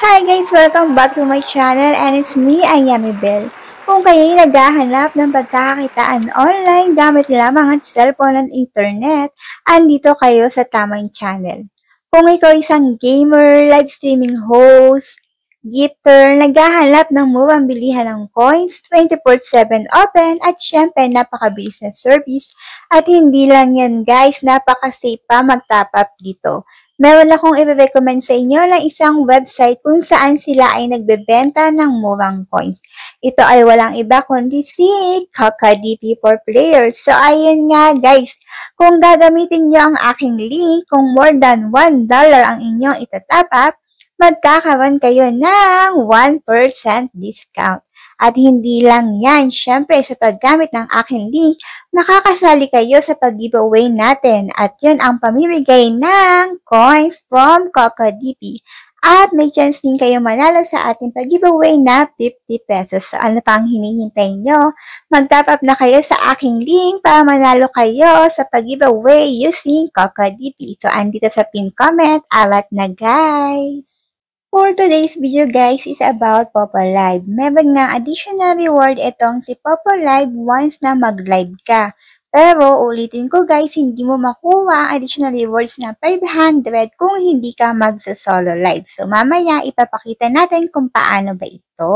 Hi guys! Welcome back to my channel and it's me, Ayami Bell. Kung kayo'y naghahanap ng pagkakakitaan online gamit lamang ang cellphone at internet, andito kayo sa tamang channel. Kung ikaw isang gamer, live streaming host, gifter, naghahanap ng murang bilihan ng coins, 24/7 open at syempre napakabilis na service at hindi lang yan guys, napaka-safe pa mag-top up dito. Meron akong i-recommend sa inyo ng isang website kung saan sila ay nagbebenta ng murang coins. Ito ay walang iba kundi si KakaDP for players. So, ayun nga guys, kung gagamitin nyo ang aking link, kung more than $1 ang inyong itatap up, magkakaroon kayo ng 1% discount. At hindi lang yan, syempre sa paggamit ng aking link, makakasali kayo sa pag-giveaway natin at yun ang pamimigay ng coins from KakaDP. At may chance din kayo manalo sa ating pag-giveaway na 50 pesos. So ano pang hinihintay nyo? Mag-top up na kayo sa aking link para manalo kayo sa pag-giveaway using KakaDP. So andito sa pin comment, alat na guys! For today's video guys is about Popo Live. Meron nga additional reward itong si Popo Live once na mag-live ka. Pero ulitin ko guys, hindi mo makuha ang additional rewards na 500 kung hindi ka magsa-solo live. So mamaya ipapakita natin kung paano ba ito.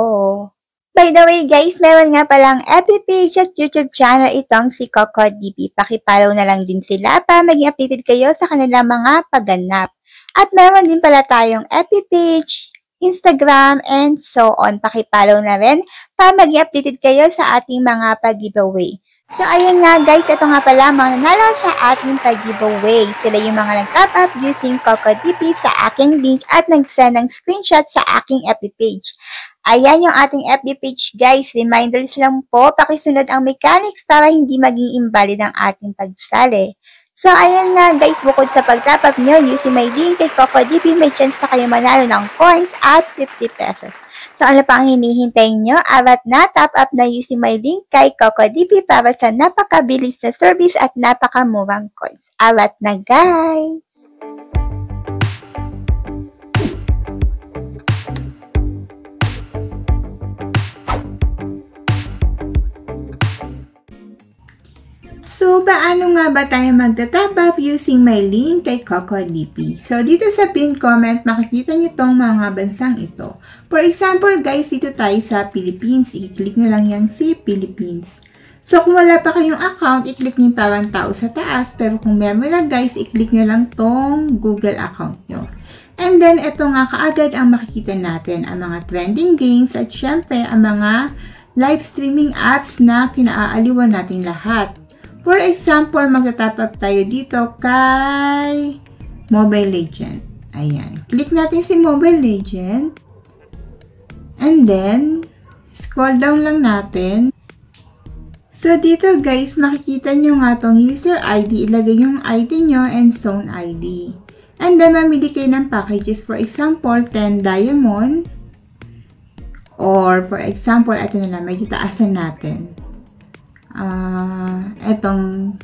By the way guys, meron nga palang FB page at YouTube channel itong si KakaDP. Pakipollow na lang din sila para maging updated kayo sa kanilang mga pagganap. At meron din pala tayong FB page, Instagram, and so on. Pakipollow na rin para maging updated kayo sa ating mga pag-giveaway. So, ayun nga guys, ito nga pala mga nanalo sa ating pag-giveaway. Sila yung mga nag-top up using KakaDP sa aking link at nag-send ng screenshot sa aking FB page. Ayan yung ating FB page guys. Reminders lang po, pakisunod ang mechanics para hindi maging invalid ang ating pagsali. So, ayan nga guys, bukod sa pag-top up nyo using my link kay KakaDP, may chance pa kayo manalo ng coins at 50 pesos. So, ano pa ang hinihintay nyo? Arat na, top up na using my link kay KakaDP para sa napakabilis na service at napakamurang coins. Arat na guys! So, paano nga ba tayo magta-top up using my link kay KakaDP? So, dito sa pin comment, makikita nyo itong mga bansang ito. For example, guys, dito tayo sa Philippines. I-click nyo lang yan si Philippines. So, kung wala pa kayong account, i-click nyo yung parang tao sa taas. Pero kung meron lang, guys, i-click nyo lang tong Google account nyo. And then, ito nga kaagad ang makikita natin. Ang mga trending games at syempre, ang mga live streaming apps na kinaaaliwan natin lahat. For example, magta-top up tayo dito kay Mobile Legend. Ayan. Click natin si Mobile Legend. And then, scroll down lang natin. So, dito guys, makikita nyo nga tong user ID. Ilagay yung ID nyo and zone ID. And then, mamili kayo ng packages. For example, 10 diamond. Or, for example, ito na lang. Medyo taasan natin. Etong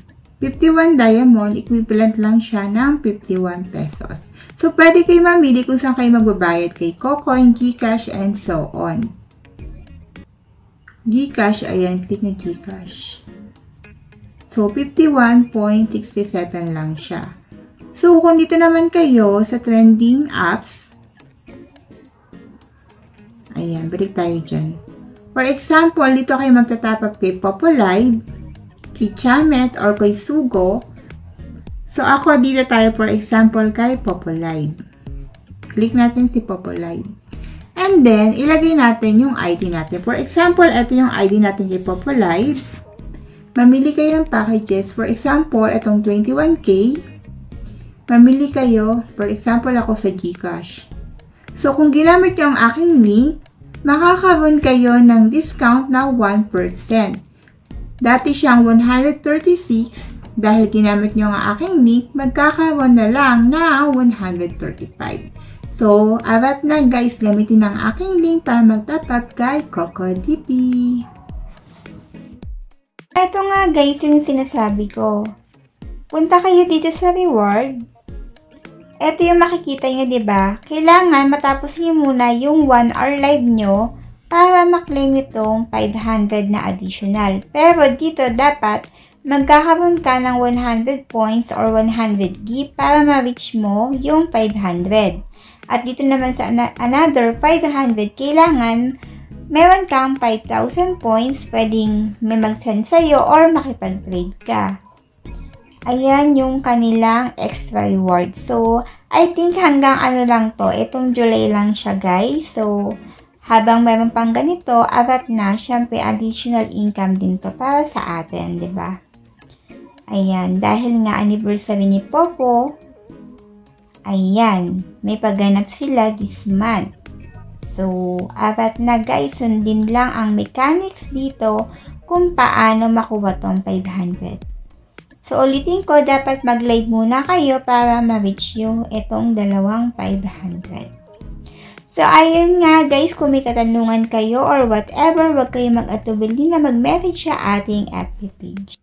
51 diamond, equivalent lang siya ng 51 pesos. So, pwede kayo mamili kung saan kayo magbabayad kay Cocoin, Gcash, and so on. Gcash, ayan, click na Gcash. So, 51.67 lang siya. So, kung dito naman kayo sa trending apps, ayan, balik tayo dyan. For example, dito kayo magta-top up kay Popo Live, kay Chamet, or kay Sugo. So, ako dito tayo for example kay Popo Live. Click natin si Popo Live. And then, ilagay natin yung ID natin. For example, ito yung ID natin kay Popo Live. Mamili kayo ng packages. For example, itong 21K. Mamili kayo, for example, ako sa Gcash. So, kung ginamit nyo ang aking link, makakaroon kayo ng discount na 1%. Dati siyang 136, dahil ginamit nyo ang aking link, magkakaroon na lang na 135. So, arat na guys, gamitin ang aking link para mag-top up kay KakaDP. Ito nga guys yung sinasabi ko. Punta kayo dito sa reward. Ito yung makikita nyo, diba? Kailangan matapos nyo muna yung 1 hour live nyo para maklaim itong 500 na additional. Pero dito dapat magkakaroon ka ng 100 points or 100 gift para ma-reach mo yung 500. At dito naman sa another 500, kailangan meron kang 5,000 points, pwedeng may mag-send sa'yo or makipag-trade ka. Ayan yung kanilang extra reward. So, I think hanggang ano lang to, itong July lang siya guys. So, habang meron pang ganito, arat na, syempre additional income din to para sa atin, 'di ba? Ayan, dahil nga anniversary ni Popo, ayan, may pagganap sila this month. So, arat na guys, sundin lang ang mechanics dito kung paano makuha tong 500. So, ulitin ko, dapat mag-live muna kayo para ma-reach yung itong dalawang 500. So, ayun nga guys, kung may katanungan kayo or whatever, wag kayo mag-atubili na mag-message sa ating FB page.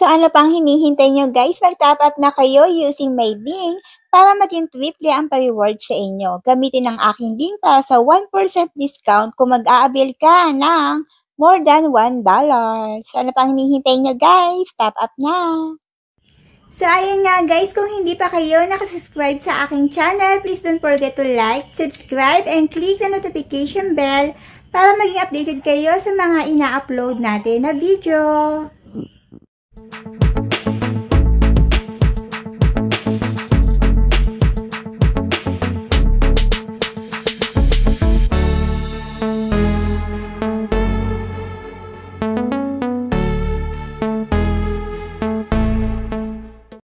So ano pang hinihintay nyo guys? Mag-top up na kayo using my link para maging triple ang pa-reward sa inyo. Gamitin ang aking link para sa 1% discount kung mag-a-avail ka ng more than $1. So ano pang hinihintay nyo guys? Top up na! So ayun nga guys, kung hindi pa kayo nakasubscribe sa aking channel, please don't forget to like, subscribe, and click the notification bell para maging updated kayo sa mga ina-upload natin na video.